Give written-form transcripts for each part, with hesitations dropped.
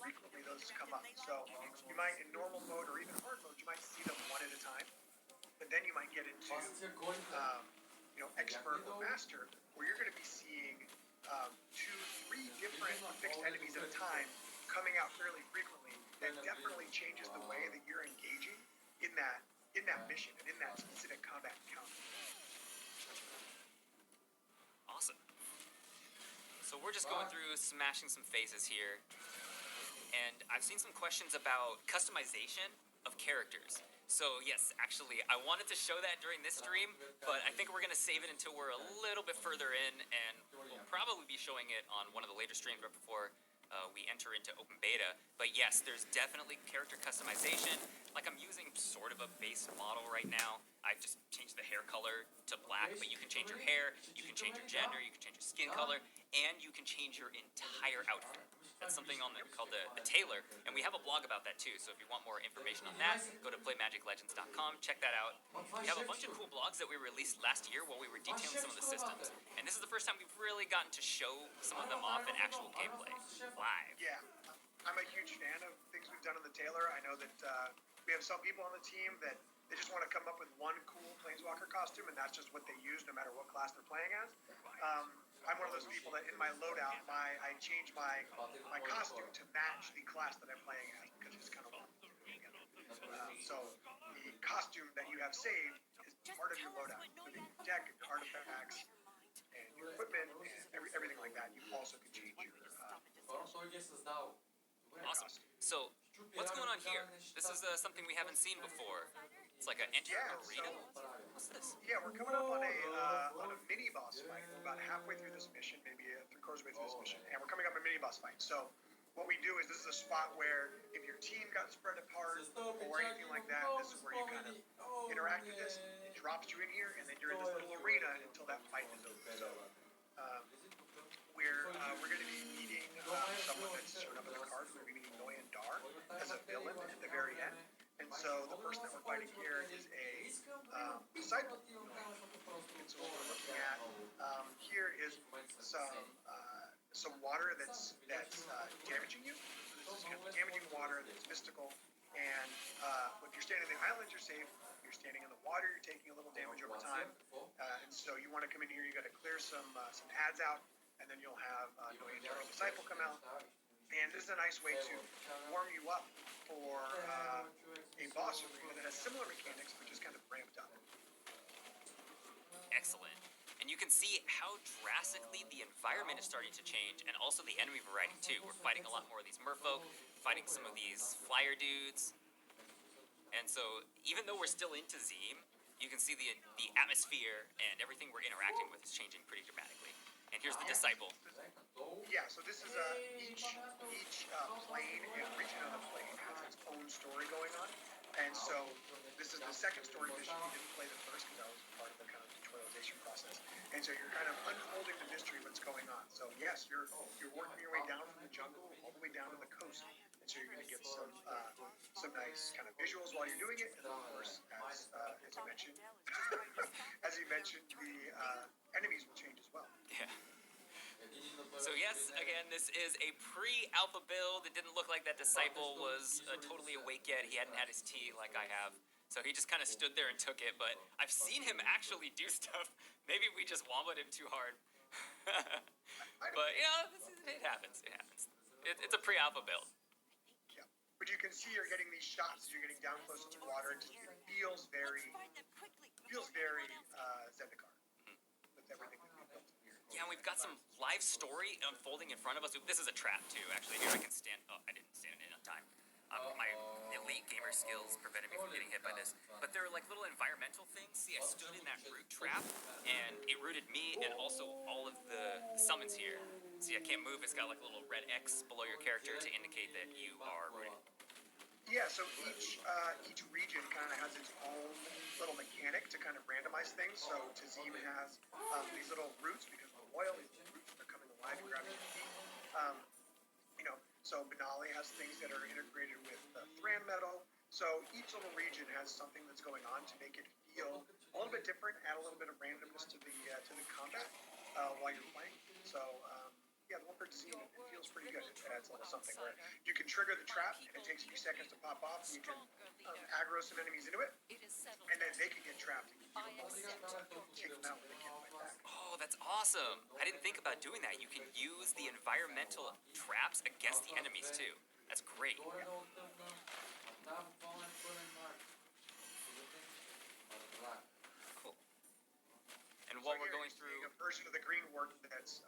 frequently those come up. So you might, in normal mode or even hard mode, you might see them one at a time. But then you might get into, expert or master, where you're going to be seeing two, three different fixed enemies at a time coming out fairly frequently. That definitely changes the way that you're engaging in that mission and in that specific combat encounter. Awesome. So we're just going through smashing some phases here, and I've seen some questions about customization of characters. So yes, actually, I wanted to show that during this stream, but I think we're going to save it until we're a little bit further in, and we'll probably be showing it on one of the later streams right before we enter into open beta. But yes, there's definitely character customization. Like, I'm using sort of a base model right now. I've just changed the hair color to black, but you can change your hair, you can change your gender, you can change your skin color, and you can change your entire outfit. That's something on there called the Tailor, and we have a blog about that too, so if you want more information on that, go to playmagiclegends.com, check that out. We have a bunch of cool blogs that we released last year while we were detailing some of the systems, and this is the first time we've really gotten to show some of them off in actual gameplay, live. Yeah, I'm a huge fan of things we've done on the Tailor. I know that we have some people on the team that they just want to come up with one cool Planeswalker costume, and that's just what they use no matter what class they're playing as. I'm one of those people that in my loadout, I change my costume to match the class that I'm playing as, because it's kind of one. So the costume that you have saved is part of your loadout, including your deck, your artifacts, and your equipment, and everything like that. You also can change your Awesome. So, what's going on here? This is something we haven't seen before. It's like an enter arena. What's this? Yeah, we're coming up on a mini boss fight. We're about halfway through this mission, maybe three-quarters way through this mission, and we're coming up a mini boss fight. So what we do is this is a spot where if your team got spread apart or anything like that, this is where you kind of interact with this. It drops you in here, and then you're in this little arena until that fight is over. So we're going to be meeting someone that's shown up in the cards. We're going to be meeting Noyan Dar as a villain at the very end. And so the person that we're fighting here is a disciple. And so what we're looking at here is some water that's damaging you. So this is kind of damaging water that's mystical. And if you're standing on the island, you're safe. If you're standing in the water, you're taking a little damage over time. And so you want to come in here. You got to clear some ads out, and then you'll have Noyan Dar's disciple come out. And this is a nice way to warm you up for a boss arena that has similar mechanics, but just kind of ramped up. Excellent. And you can see how drastically the environment is starting to change, and also the enemy variety too. We're fighting a lot more of these merfolk, fighting some of these flyer dudes. And so, even though we're still into Zeem, you can see the atmosphere and everything we're interacting with is changing pretty dramatically. And here's the disciple. Yeah, so this is each plane and region of the plane has its own story going on. And so this is the second story mission. We didn't play the first because that was part of the kind of tutorialization process. And so you're kind of unfolding the mystery of what's going on. So yes, you're working your way down from the jungle all the way down to the coast. And so you're going to get some nice kind of visuals while you're doing it. And then of course, as you mentioned, the enemies will change as well. Yeah. So yes, again, this is a pre-alpha build. It didn't look like that disciple was totally awake yet. He hadn't had his tea like I have. So he just kind of stood there and took it. But I've seen him actually do stuff. Maybe we just womboed him too hard. But, it happens. It happens. It's a pre-alpha build. Yeah. But you can see you're getting these shots as you're getting down close to water. It feels very Zendikar with everything that we've built here. Yeah, and we've got some live story unfolding in front of us. This is a trap, too, actually. Here, I can stand... Oh, I didn't stand in on time. My elite gamer skills prevented me from getting hit by this. But there are, like, little environmental things. See, I stood in that root trap, and it rooted me and also all of the summons here. See, I can't move. It's got, like, a little red X below your character to indicate that you are rooted. Yeah, so each region kind of has its own little mechanic to kind of randomize things. So Tazeem has these little roots because of the oil. These roots are coming alive and grabbing your feet. So Benali has things that are integrated with Thran metal. So each little region has something that's going on to make it feel a little bit different, add a little bit of randomness to the combat while you're playing. So the one for Tazeem, it feels pretty good. adds a little something where you can trigger the trap, and it takes a few seconds to pop off, and you can aggro some enemies into it, and then they can get trapped, and you can take them out when they can't fight back. Oh, that's awesome. I didn't think about doing that. You can use the environmental traps against the enemies too. That's great. Cool. And while So we're here going you're through, seeing a version of the green work that's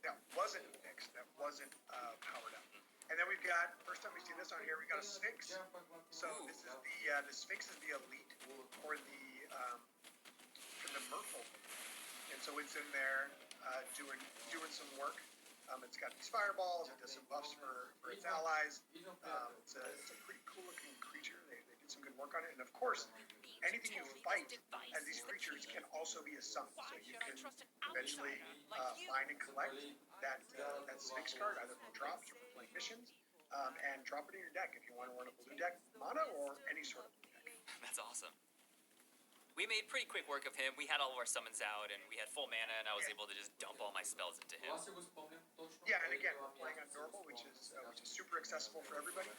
that wasn't fixed, that wasn't powered up. And then we've got, first time we've seen this on here, we've got a Sphinx. So this is the Sphinx is the elite for the Merfolk. And so it's in there doing some work. It's got these fireballs, it does some buffs for its allies. It's a pretty cool looking creature. They did some good work on it. And of course, anything you fight as these creatures can also be a summon. So you can eventually find and collect that Sphinx card, either from drops or from playing missions, and drop it in your deck if you want to run a blue deck mana or any sort of blue deck. that's awesome. We made pretty quick work of him. We had all of our summons out, and we had full mana, and I was able to just dump all my spells into him. Yeah, and again, we're playing on normal, which is super accessible for everybody.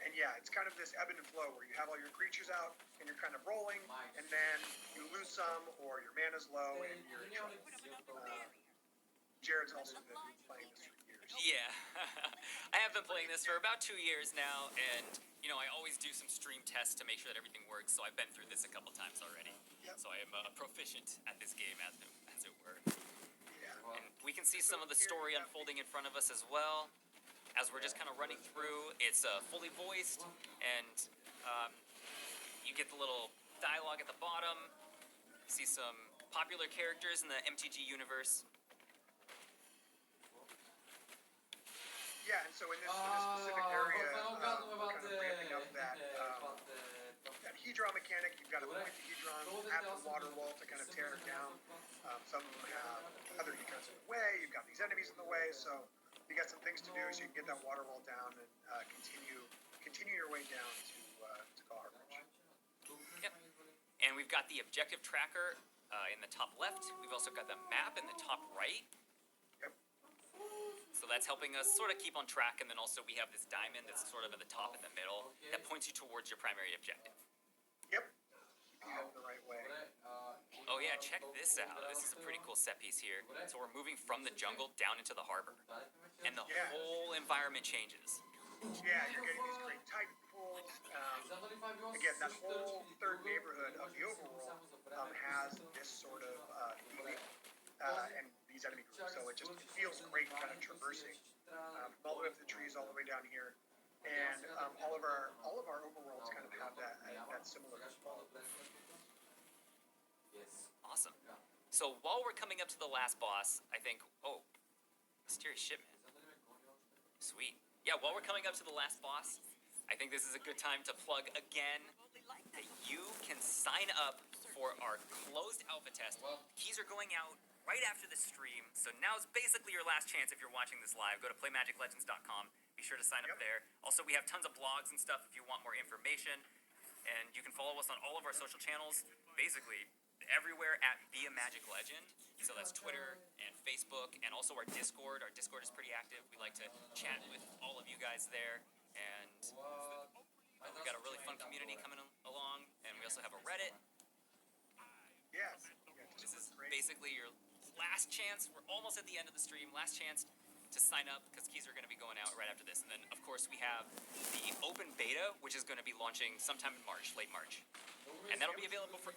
And yeah, it's kind of this ebb and flow where you have all your creatures out and you're kind of rolling, and then you lose some, or your mana's low and you're in trouble. Jared's also been playing this for years. Yeah, I have been playing this for about 2 years now, and I always do some stream tests to make sure that everything works. So I've been through this a couple times already. Yep. So I am proficient at this game, as it were. Yeah. And we can see some of the story unfolding in front of us as well, as we're just kind of running through. It's fully voiced, and you get the little dialogue at the bottom. You see some popular characters in the MTG universe. Yeah, and so in this specific area, we're kind of ramping up that Hedron mechanic. You've got to point the Hedrons at the water wall to kind of tear it down. Some of them have other Hedrons in the way. You've got these enemies in the way, so you got some things to do so you can get that water wall down and continue your way down to Galhar Bridge. Yep. And we've got the objective tracker in the top left. We've also got the map in the top right. Yep. So that's helping us sort of keep on track, and then also we have this diamond that's sort of at the top in the middle that points you towards your primary objective. Yep. Keep you heading the right way. Oh yeah, check this out. This is a pretty cool set piece here. So we're moving from the jungle down into the harbor, and the whole environment changes. Yeah, you're getting these great Titan pools. Again, that whole third neighborhood of the overworld has this sort of theming and these enemy groups. So it feels great kind of traversing from all the way up the trees, all the way down here. And all of our overworlds kind of have that similar quality. Awesome. So while we're coming up to the last boss, I think, mysterious shipment. Sweet. Yeah, while we're coming up to the last boss, I think this is a good time to plug again that you can sign up for our closed alpha test. Keys are going out right after the stream, so now's basically your last chance if you're watching this live. Go to playmagiclegends.com. Be sure to sign up there. Also, we have tons of blogs and stuff if you want more information. And you can follow us on all of our social channels, basically everywhere at Be a Magic Legend. So that's Twitter and Facebook, and also our Discord. Our Discord is pretty active. We like to chat with all of you guys there. And we've got a really fun community coming along. And we also have a Reddit. Yes. This is basically your last chance. We're almost at the end of the stream. Last chance to sign up, because keys are going to be going out right after this. And then, of course, we have the open beta, which is going to be launching sometime in March, late March. And that'll be available for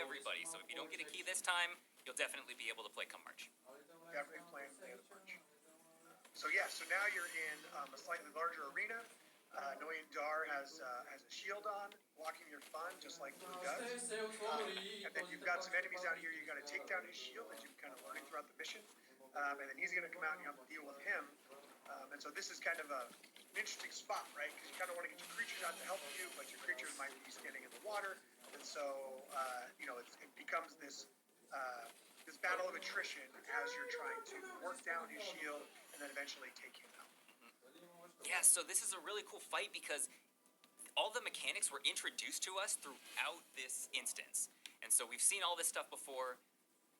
everybody. So if you don't get a key this time, you'll definitely be able to play come March. Definitely playing for the end of March. So yeah, so now you're in a slightly larger arena. Noyan Dar has a shield on, blocking your fun, just like Blue does. And then you've got some enemies out here. You got to take down his shield as you're kind of learning throughout the mission. And then he's going to come out and you have to deal with him. And so this is kind of an interesting spot, right? Because you kind of want to get your creatures out to help you, but your creatures might be standing in the water. And so, it becomes this battle of attrition as you're trying to work down his shield and then eventually take him out. Yeah, so this is a really cool fight because all the mechanics were introduced to us throughout this instance. And so we've seen all this stuff before.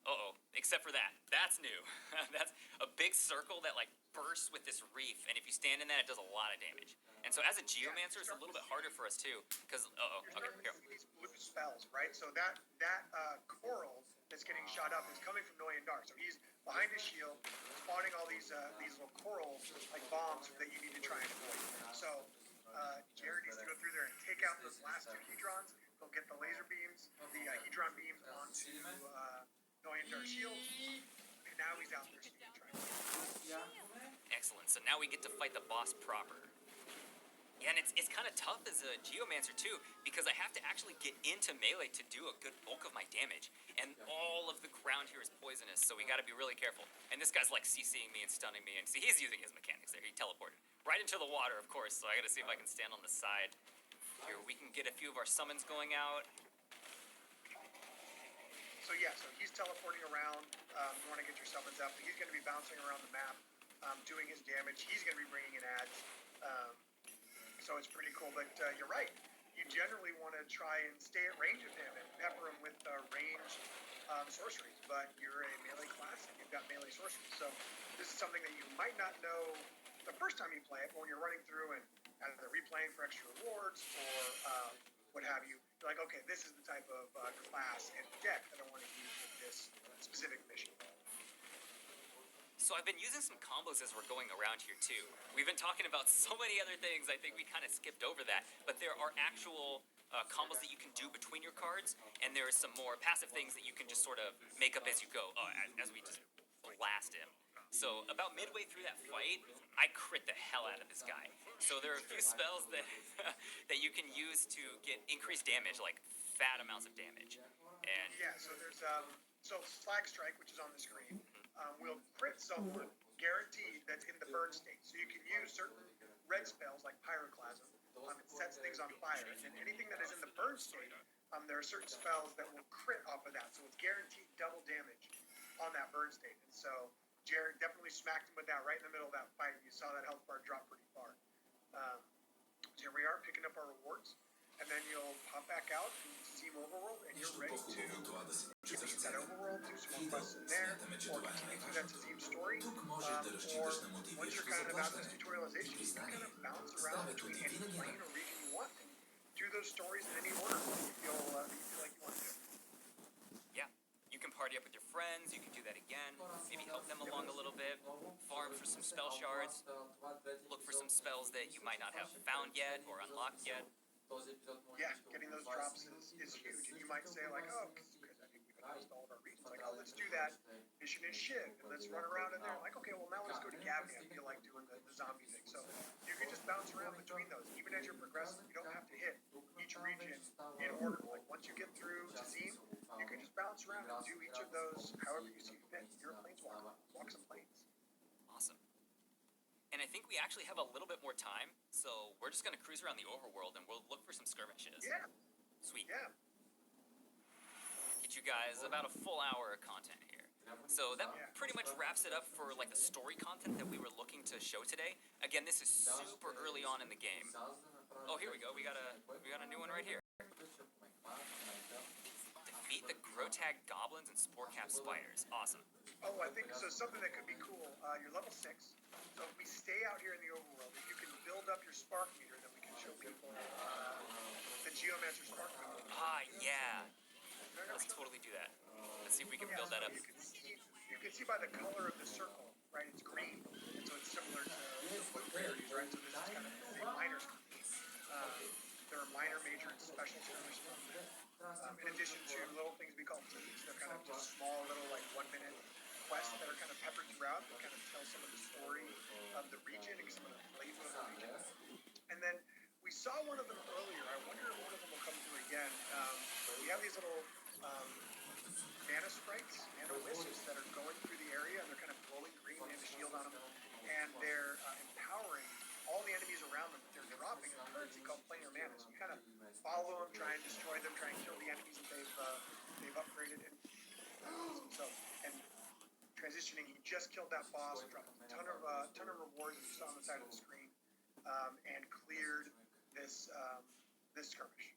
Uh-oh, except for that. That's new. That's a big circle that like bursts with this reef, and if you stand in that, it does a lot of damage. And so as a geomancer, it's a little bit harder for us too, because You're okay, starting here. to see these blue spells, right? So that coral that's getting shot up is coming from Noyan Dar. So he's behind his shield, spawning all these little coral like bombs that you need to try and avoid. So Jared needs to go through there and take out those last two hedrons. He'll get the laser beams, the hedron beams onto Noyan Dar's shield, and now he's out there so he can try. Excellent. So now we get to fight the boss proper. Yeah, and it's kind of tough as a geomancer too, because I have to actually get into melee to do a good bulk of my damage, and all of the ground here is poisonous, so we got to be really careful. And this guy's like CCing me and stunning me, and see, he's using his mechanics there. He teleported right into the water, of course. So I got to see if I can stand on the side. Here we can get a few of our summons going out. So yeah, so he's teleporting around. You want to get your summons up. He's going to be bouncing around the map, doing his damage. He's going to be bringing in ads. So it's pretty cool. But you're right. You generally want to try and stay at range of him and pepper him with ranged sorceries. But you're a melee class and you've got melee sorceries. So this is something that you might not know the first time you play it, but when you're running through and either replaying for extra rewards or what have you, you're like, okay, this is the type of class and deck that I want to use with this specific mission. So I've been using some combos as we're going around here too. We've been talking about so many other things, I think we kind of skipped over that. But there are actual combos that you can do between your cards, and there are some more passive things that you can just sort of make up as you go, as we just blast him. So about midway through that fight, I crit the hell out of this guy. So there are a few spells that that you can use to get increased damage, like fat amounts of damage. And Yeah, so there's Slag Strike, which is on the screen, will crit someone guaranteed that's in the burn state. So you can use certain red spells like Pyroclasm. It sets things on fire. And then anything that is in the burn state, there are certain spells that will crit off of that. So it's guaranteed double damage on that burn state. And so Jared definitely smacked him with that right in the middle of that fight. You saw that health bar drop pretty far. So here we are picking up our rewards. And then you'll pop back out and Steam Overworld, and you're ready to complete that Overworld, do some more quests in there, or continue through that Steam story, or once you're kind of out of this tutorialization, you can kind of bounce around between any plane or region you want, and do those stories in any order that you feel like you want to do. yeah, you can party up with your friends, you can do that again, maybe help them along a little bit, farm for some spell shards, look for some spells that you might not have found yet or unlocked yet. Yeah, getting those drops is huge, and you might say like, oh, because I think we've announced all of our regions, like, oh, let's do that mission in Shiv, and let's run around in there. Like, okay, well now let's go to Gavia. I feel like doing the zombie thing. So you can just bounce around between those, even as you're progressing. You don't have to hit each region in order. Like once you get through Tazim, you can just bounce around and do each of those however you see fit. You're a planeswalker. Walk some planes. Awesome. And I think we actually have a little bit more time, so we're just going to cruise around the overworld and we'll look for some skirmishes. Yeah. Sweet. Yeah. Get you guys about a full hour of content here. So that pretty much wraps it up for like the story content that we were looking to show today. Again, this is super early on in the game. Oh, here we go. We got a new one right here. Defeat the Grotag goblins and Sporecap spiders. Awesome. Oh, I think so. Something that could be cool. You're level 6. So if we stay out here in the overworld, if you can build up your spark meter, then we can show people the Geomancer spark meter. Ah, yeah. Let's totally do that. Let's see if we can build that up. You can see by the color of the circle, right? It's green, and so it's similar to the blue rarities, right? So this is kind of a minor. There are minor, major, and special skirmishes. In addition to little things we call teams, they're kind of just small little like 1 minute quests that are kind of peppered throughout that kind of tell some of the story of the region and some of the flavor of the region. And then we saw one of them earlier. I wonder if one of them will come through again. We have these little mana sprites, mana wisps that are going through the area, and they're kind of glowing green. They have a shield on them, and they're empowering all the enemies around them. They're dropping a currency called planar mana. So you kind of follow them, try and destroy them, try and kill the enemies that they've upgraded. And transitioning, he just killed that boss, dropped a ton of rewards that you saw on the side of the screen, and cleared this skirmish.